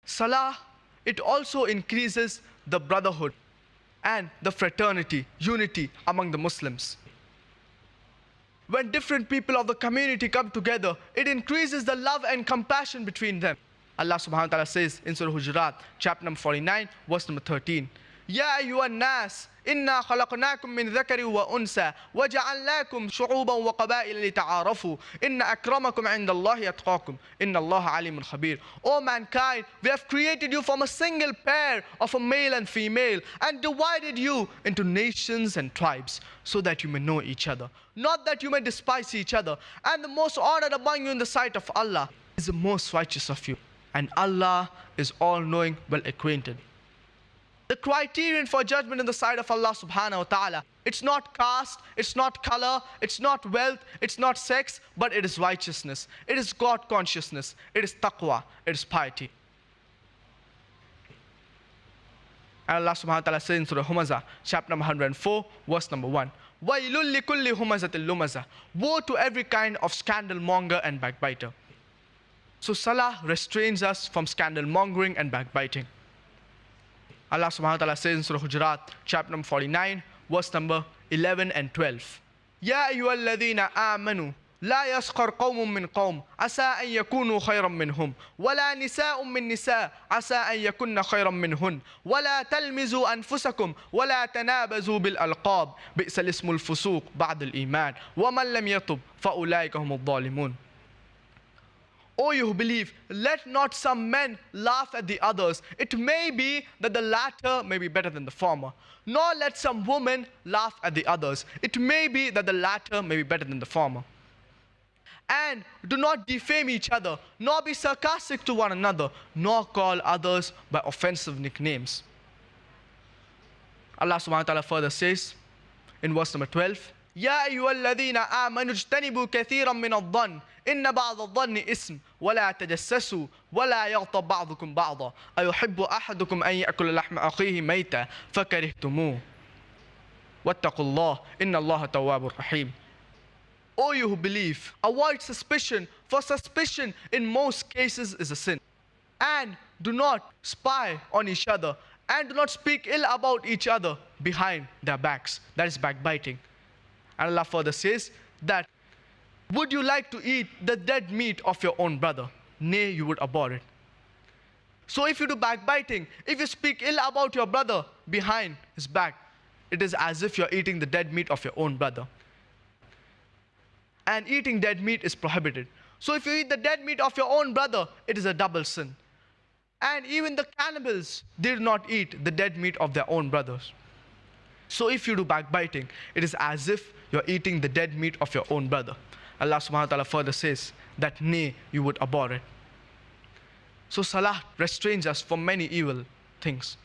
Salah, it also increases the brotherhood and the fraternity, unity among the Muslims. When different people of the community come together, it increases the love and compassion between them. Allah subhanahu wa ta'ala says in Surah Hujurat, chapter number 49, verse number 13. Ya ayyuhan nas, inna khalaqnakum min dhakari wa unsa, wa ja'alnakum shu'uban wa qaba'ila lita'arafu, inna akramakum 'inda Allahi atqakum, inna Allaha alimun khabir. O mankind, we have created you from a single pair of a male and female and divided you into nations and tribes so that you may know each other, not that you may despise each other. And the most honored among you in the sight of Allah is the most righteous of you. And Allah is all-knowing, well-acquainted. The criterion for judgment in the sight of Allah subhanahu wa ta'ala, it's not caste, it's not color, it's not wealth, it's not sex, but it is righteousness. It is God consciousness. It is taqwa. It is piety. And Allah subhanahu wa ta'ala says in Surah Humazah, chapter number 104, verse number 1. وَيْلٌ لِكُلِّ هُمَزَةٍ لُمَزَةٍ. Woe to every kind of scandal monger and backbiter. So Salah restrains us from scandal mongering and backbiting. Allah subhanahu wa ta'ala says in Surah Hujurat, chapter number 49, verse number 11 and 12. Ya ayyuhalladhina amanu, la yaskhar qawmun min qawm, asa an yakunu khayran minhum, wala nisa'un min nisa', asa an yakunna khayran minhun, wala talmizu anfusakum, wala tanabazu bil alqab, bi'sal ismul fusuq ba'd al iman, wa man lam yatub, fa ulaika humud dhalimun. O you who believe, let not some men laugh at the others. It may be that the latter may be better than the former. Nor let some women laugh at the others. It may be that the latter may be better than the former. And do not defame each other, nor be sarcastic to one another, nor call others by offensive nicknames. Allah subhanahu wa ta'ala further says in verse number 12, يا أيها الذين آمنوا اجتنبوا كثيرا من الظن إن بعض الظن إثم ولا تجسسوا ولا يغتب بعضكم بعضا أيحب أحدكم أن يأكل لحم أخيه ميتا فكرهتموه واتقوا الله إن الله تواب رحيم. O you who believe, avoid suspicion, for suspicion in most cases is a sin. And do not spy on each other, and do not speak ill about each other behind their backs. That is backbiting. And Allah further says that, would you like to eat the dead meat of your own brother? Nay, you would abhor it. So if you do backbiting, if you speak ill about your brother behind his back, it is as if you're eating the dead meat of your own brother. And eating dead meat is prohibited. So if you eat the dead meat of your own brother, it is a double sin. And even the cannibals did not eat the dead meat of their own brothers. So if you do backbiting, it is as if you're eating the dead meat of your own brother. Allah subhanahu wa ta'ala further says that nay, you would abhor it. So Salah restrains us from many evil things.